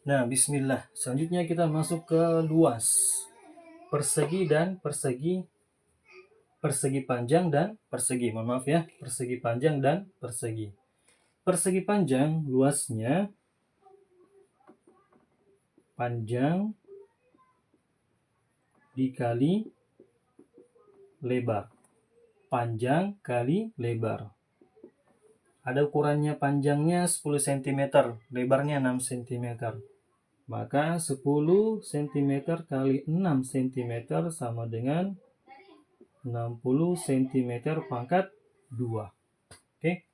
Nah, bismillah. Selanjutnya kita masuk ke luas. Persegi dan persegi. Persegi panjang dan persegi. Mohon maaf ya. Persegi panjang dan persegi. Persegi panjang luasnya panjang dikali lebar. Panjang kali lebar. Ada ukurannya, panjangnya 10 cm, lebarnya 6 cm. Maka 10 cm kali 6 cm sama dengan 60 cm pangkat 2. Oke.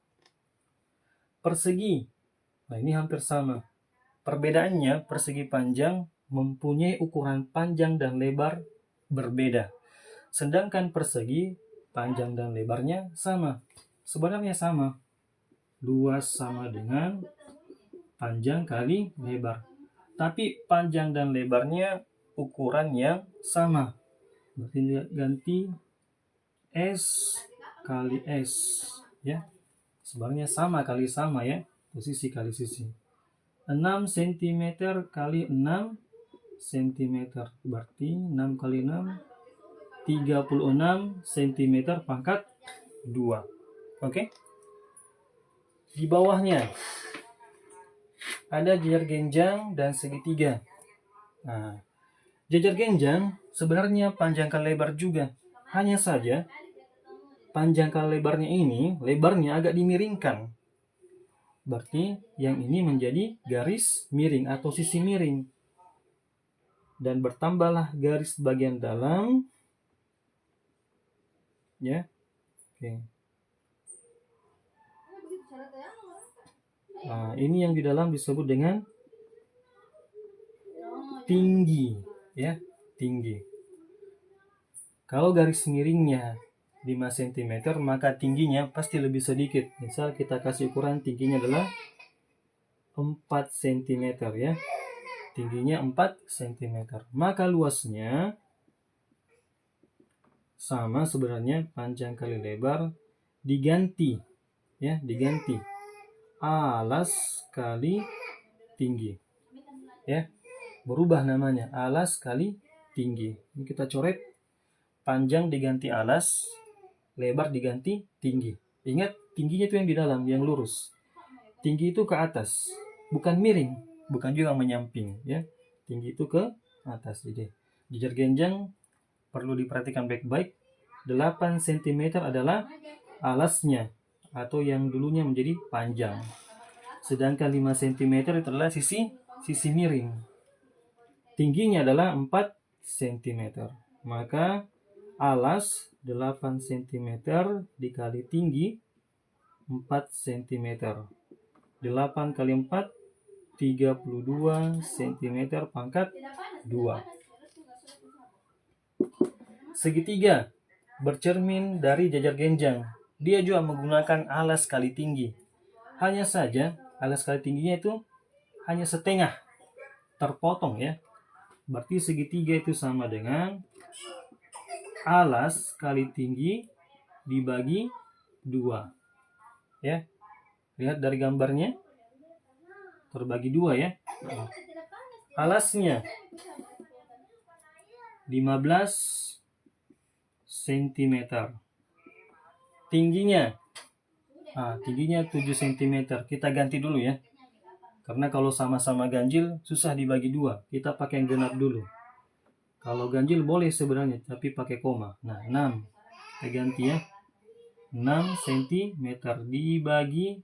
Persegi. Nah, ini hampir sama. Perbedaannya, persegi panjang mempunyai ukuran panjang dan lebar berbeda. Sedangkan persegi panjang dan lebarnya sama. Sebenarnya sama. Luas sama dengan panjang kali lebar. Tapi panjang dan lebarnya ukuran yang sama. Berarti ganti S kali S. Ya. Sebenarnya sama kali sama ya. Sisi kali sisi. 6 cm kali 6 cm. Berarti 6 kali 6. 36 cm pangkat 2. Oke. Di bawahnya ada jajar genjang dan segitiga. Nah, jajar genjang sebenarnya panjang kali lebar juga. Hanya saja panjang kali lebarnya ini, lebarnya agak dimiringkan. Berarti yang ini menjadi garis miring atau sisi miring. Dan bertambahlah garis bagian dalam. Ya. Oke. Nah, ini yang di dalam disebut dengan tinggi, ya, tinggi. Kalau garis miringnya 5 cm, maka tingginya pasti lebih sedikit. Misal kita kasih ukuran tingginya adalah 4 cm ya. Tingginya 4 cm. Maka luasnya sama sebenarnya, panjang kali lebar diganti ya, diganti alas kali tinggi. Ya. Berubah namanya, alas kali tinggi. Ini kita coret, panjang diganti alas, lebar diganti tinggi. Ingat, tingginya itu yang di dalam, yang lurus. Tinggi itu ke atas, bukan miring, bukan juga menyamping ya. Tinggi itu ke atas. Jadi jajar genjang perlu diperhatikan baik-baik. 8 cm adalah alasnya atau yang dulunya menjadi panjang. Sedangkan 5 cm itu adalah sisi miring. Tingginya adalah 4 cm. Maka alas 8 cm dikali tinggi 4 cm. 8 kali 4, 32 cm pangkat 2. Segitiga bercermin dari jajar genjang. Dia juga menggunakan alas kali tinggi. Hanya saja alas kali tingginya itu hanya setengah, terpotong ya. Berarti segitiga itu sama dengan alas kali tinggi dibagi 2. Ya. Lihat dari gambarnya. Terbagi 2 ya. Alasnya 15 cm. Tingginya tingginya 7 cm. Kita ganti dulu ya. Karena kalau sama-sama ganjil susah dibagi 2. Kita pakai yang genap dulu. Kalau ganjil boleh sebenarnya, tapi pakai koma. Nah, 6. Kita ganti ya. 6 cm dibagi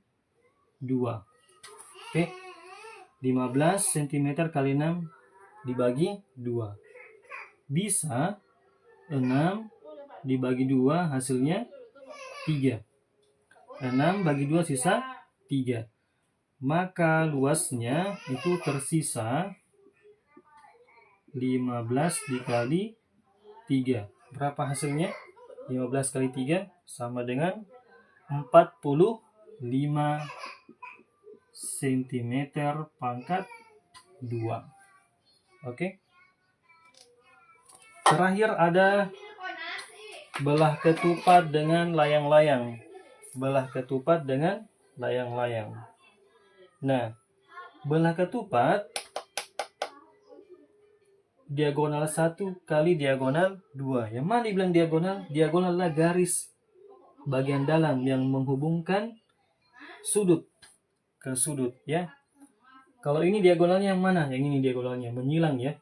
2. Oke. 15 cm kali 6 dibagi 2. Bisa 6 dibagi 2 hasilnya 3. 6 bagi 2 sisa 3. Maka luasnya itu tersisa 15 dikali 3. Berapa hasilnya? 15 kali 3 sama dengan 45 cm pangkat 2. Oke. Terakhir ada belah ketupat dengan layang-layang. Belah ketupat dengan layang-layang. Nah, belah ketupat diagonal 1 kali diagonal 2. Yang mana dibilang diagonal? Diagonal adalah garis bagian dalam yang menghubungkan sudut ke sudut, ya. Kalau ini diagonalnya yang mana? Yang ini diagonalnya, menyilang ya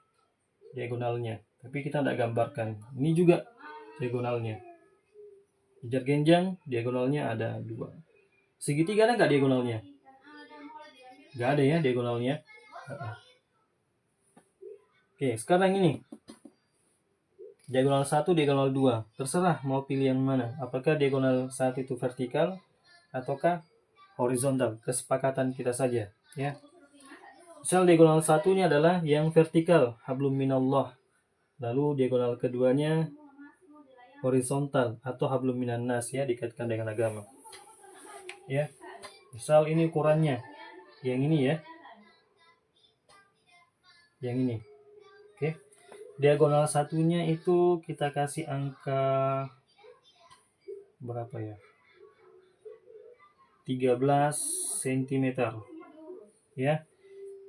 diagonalnya. Tapi kita tidak gambarkan. Ini juga diagonalnya. Pijar genjang, diagonalnya ada 2. Segitiga ada nggak diagonalnya? Nggak ada ya diagonalnya. Oke, sekarang ini. Diagonal 1, diagonal 2. Terserah mau pilih yang mana. Apakah diagonal 1 itu vertikal ataukah horizontal? Kesepakatan kita saja, ya. Misal diagonal 1 ini adalah yang vertikal, hablum minallah. Lalu diagonal keduanya horizontal atau hablum minan nas, ya, dikaitkan dengan agama. Ya. Misal ini ukurannya. Yang ini ya. Yang ini. Oke. Diagonal satunya itu kita kasih angka berapa ya? 13 cm. Ya.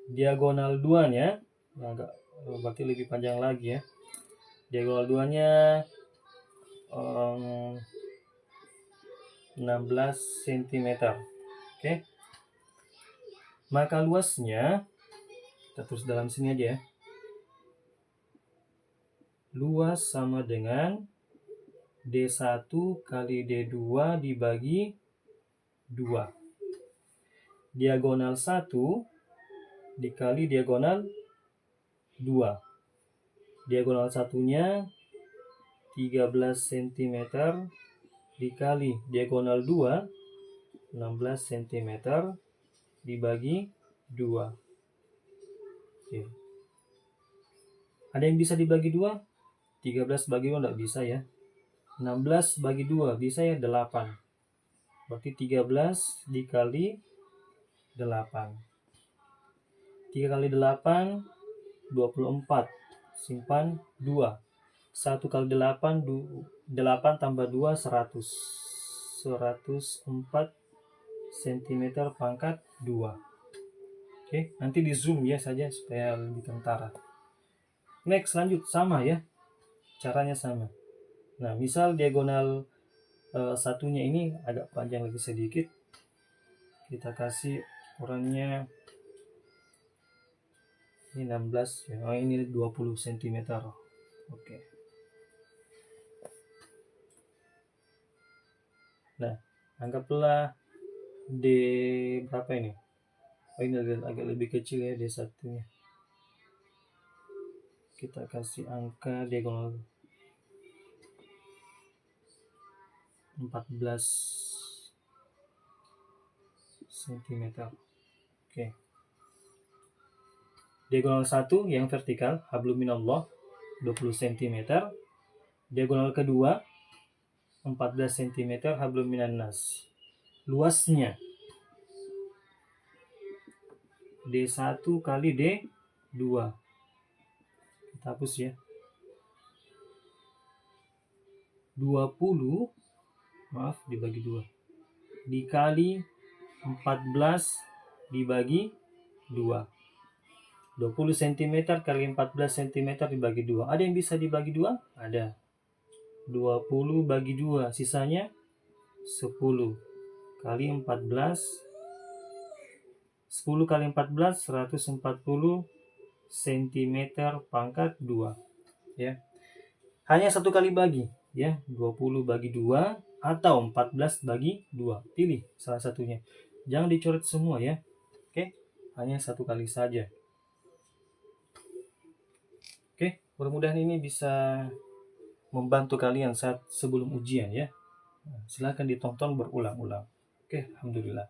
Diagonal 2-nya agak berarti lebih panjang lagi ya. Diagonal 2-nya 16 cm. Oke. Maka luasnya kita tulis dalam sini aja ya. Luas sama dengan D1 kali D2 dibagi 2. Diagonal 1 dikali diagonal 2. Diagonal satunya 13 cm dikali diagonal 2 16 cm dibagi 2. Oke. Ada yang bisa dibagi 2? 13 bagi 2 enggak bisa ya. 16 bagi 2 bisa ya, 8. Berarti 13 dikali 8. 3 kali 8 24. Simpan 2. 1 kali 8 8 tambah 2 100. 104 cm pangkat 2. Oke, nanti di zoom ya saja supaya lebih kentara. Next, lanjut sama ya. Caranya sama. Nah, misal diagonal satunya ini agak panjang lagi sedikit. Kita kasih ukurannya ini 16 ya. Oh, ini 20 cm. Oke. Nah, anggaplah D berapa ini? Oh, ini agak lebih kecil ya D1-nya. Kita kasih angka diagonal 14 cm. Oke. Diagonal 1 yang vertikal, hablum minallah 20 cm. Diagonal kedua 14 cm, hablum minan nas. Luasnya D1 kali D2. Kita hapus ya. 20 dibagi 2 dikali 14 dibagi 2. 20 cm kali 14 cm dibagi 2. Ada yang bisa dibagi 2? Ada. 20 bagi 2, sisanya 10 kali 14. 10 kali 14 140 cm pangkat 2 ya. Hanya satu kali bagi ya, 20 bagi 2 atau 14 bagi 2. Pilih salah satunya. Jangan dicoret semua ya. Oke, hanya satu kali saja. Oke, mudah-mudahan ini bisa membantu kalian saat sebelum ujian ya. Silahkan ditonton berulang-ulang. Oke, alhamdulillah.